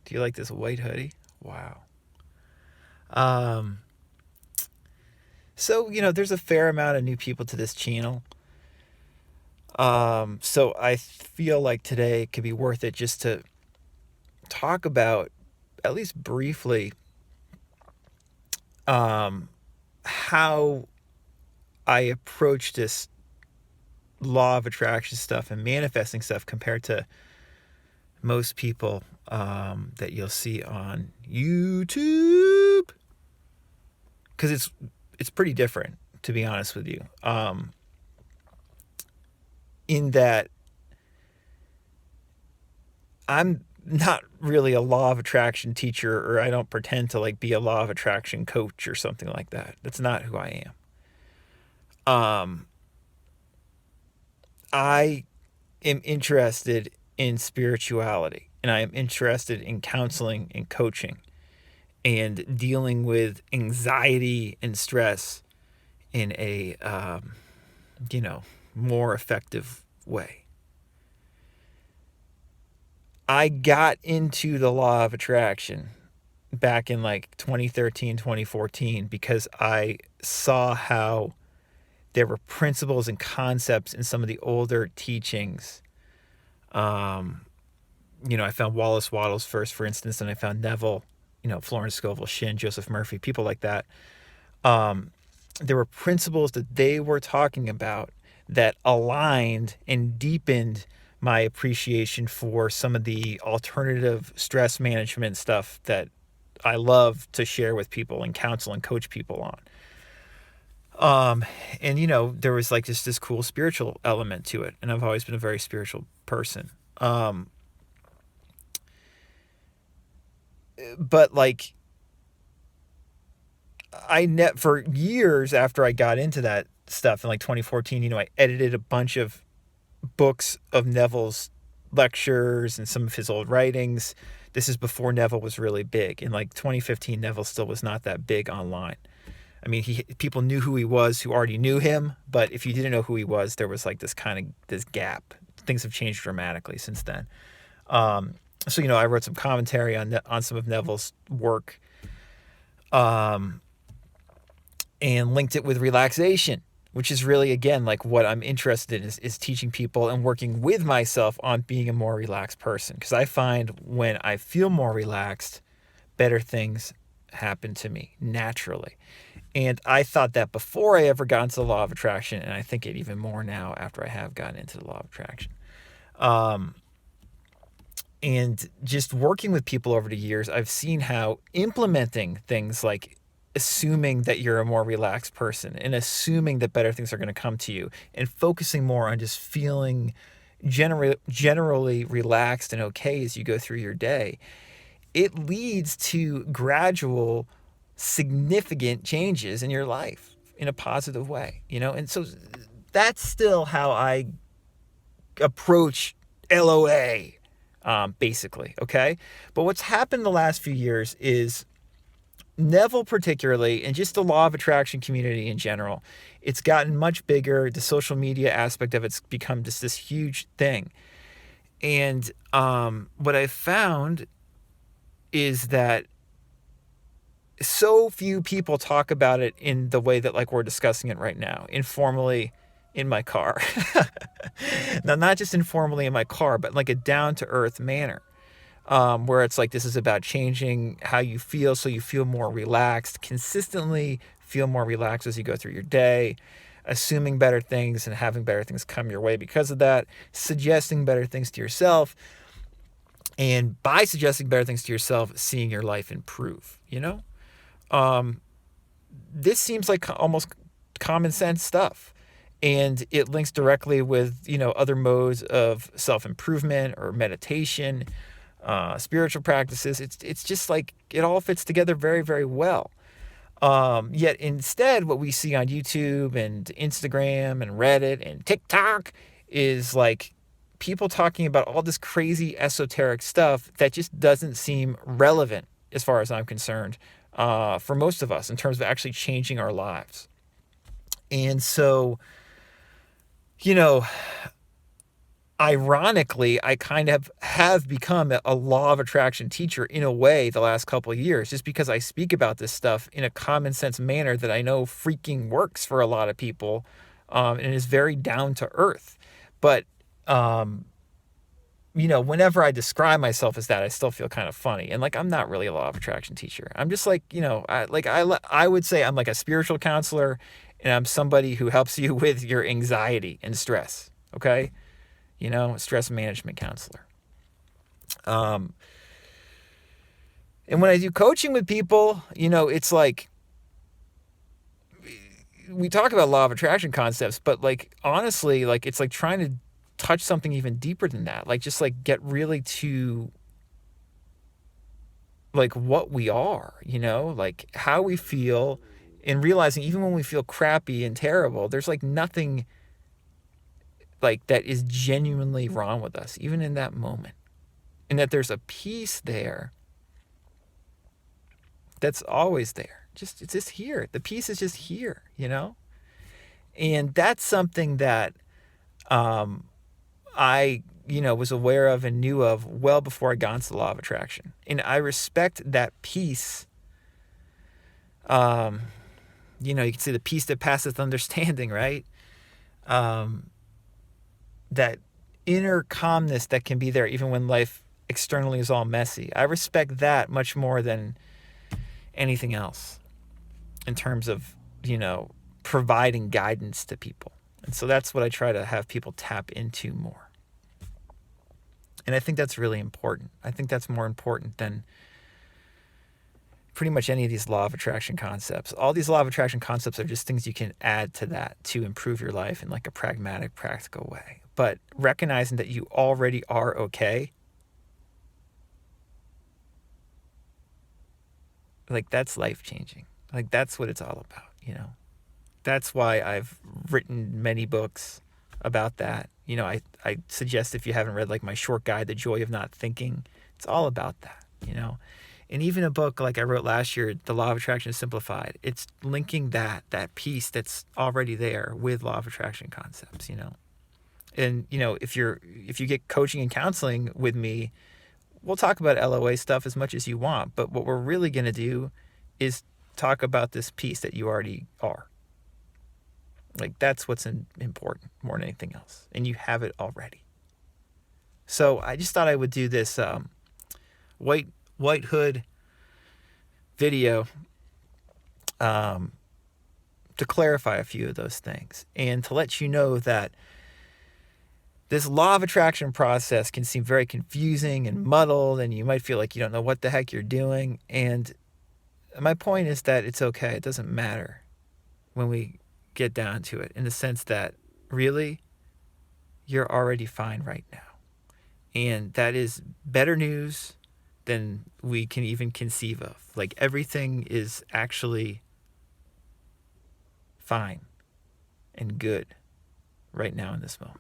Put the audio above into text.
Do you like this white hoodie? Wow. Um, so, there's a fair amount of new people to this channel. So I feel like today could be worth it just to talk about, at least briefly, how I approach this law of attraction stuff and manifesting stuff compared to most people that you'll see on YouTube, because it's pretty different, to be honest with you. In that I'm not really a law of attraction teacher, or I don't pretend to like be a law of attraction coach or something like that. That's not who I am. I am interested in spirituality, and I am interested in counseling and coaching and dealing with anxiety and stress in a more effective way. I got into the law of attraction back in like 2013, 2014 because I saw how there were principles and concepts in some of the older teachings. I found Wallace Wattles first, for instance, and I found Neville, Florence Scovel Shinn, Joseph Murphy, people like that. There were principles that they were talking about that aligned and deepened my appreciation for some of the alternative stress management stuff that I love to share with people and counsel and coach people on. There was like just this cool spiritual element to it, and I've always been a very spiritual person. But like, for years after I got into that stuff in like 2014, I edited a bunch of books of Neville's lectures and some of his old writings. This is before Neville was really big. In like 2015, Neville still was not that big online. I mean, people knew who he was who already knew him, but if you didn't know who he was, there was like this gap. Things have changed dramatically since then. So I wrote some commentary on some of Neville's work, and linked it with relaxation, which is really, again, like what I'm interested in is teaching people and working with myself on being a more relaxed person. Because I find when I feel more relaxed, better things happen to me naturally. And I thought that before I ever got into the law of attraction, and I think it even more now after I have gotten into the law of attraction. And just working with people over the years, I've seen how implementing things like assuming that you're a more relaxed person and assuming that better things are going to come to you and focusing more on just feeling generally relaxed and okay as you go through your day, it leads to gradual, significant changes in your life in a positive way, and so that's still how I approach LOA, basically, okay? But what's happened the last few years is Neville particularly, and just the law of attraction community in general, it's gotten much bigger. The social media aspect of it's become just this huge thing. And what I've found is that so few people talk about it in the way that like we're discussing it right now, informally in my car. Now, not just informally in my car, but like a down-to-earth manner. Where it's like this is about changing how you feel so you feel more relaxed, consistently feel more relaxed as you go through your day, assuming better things and having better things come your way because of that, suggesting better things to yourself, and by suggesting better things to yourself, seeing your life improve, This seems like almost common sense stuff. And it links directly with, other modes of self-improvement or meditation, spiritual practices. It's just like it all fits together very, very well. Yet instead, what we see on YouTube and Instagram and Reddit and TikTok is like people talking about all this crazy esoteric stuff that just doesn't seem relevant, as far as I'm concerned, for most of us in terms of actually changing our lives. And so, ironically, I kind of have become a law of attraction teacher in a way the last couple of years, just because I speak about this stuff in a common sense manner that I know freaking works for a lot of people, and is very down to earth. But, whenever I describe myself as that, I still feel kind of funny. And like, I'm not really a law of attraction teacher. I'm just like, I would say I'm like a spiritual counselor, and I'm somebody who helps you with your anxiety and stress. Okay. Stress management counselor. And when I do coaching with people, it's like, we talk about law of attraction concepts, but like, honestly, like, it's like trying to touch something even deeper than that. Like, just like get really to like what we are, like how we feel, and realizing even when we feel crappy and terrible, there's like nothing like that is genuinely wrong with us, even in that moment. And that there's a peace there that's always there. It's just here. The peace is just here, And that's something that I, was aware of and knew of well before I got into the law of attraction. And I respect that peace. You can say the peace that passeth understanding, right? That inner calmness that can be there even when life externally is all messy. I respect that much more than anything else in terms of, providing guidance to people. And so that's what I try to have people tap into more. And I think that's really important. I think that's more important than pretty much any of these law of attraction concepts. All these law of attraction concepts are just things you can add to that to improve your life in like a pragmatic, practical way. But recognizing that you already are okay, like that's life-changing. Like that's what it's all about, That's why I've written many books about that. I suggest, if you haven't read like my short guide, The Joy of Not Thinking, it's all about that, And even a book like I wrote last year, The Law of Attraction Simplified, it's linking that piece that's already there with law of attraction concepts, And, if you get coaching and counseling with me, we'll talk about LOA stuff as much as you want. But what we're really going to do is talk about this piece that you already are. Like, that's what's important more than anything else. And you have it already. So I just thought I would do this white hood video to clarify a few of those things and to let you know that this law of attraction process can seem very confusing and muddled, and you might feel like you don't know what the heck you're doing. And my point is that it's okay. It doesn't matter when we get down to it, in the sense that really you're already fine right now. And that is better news than we can even conceive of. Like, everything is actually fine and good right now in this moment.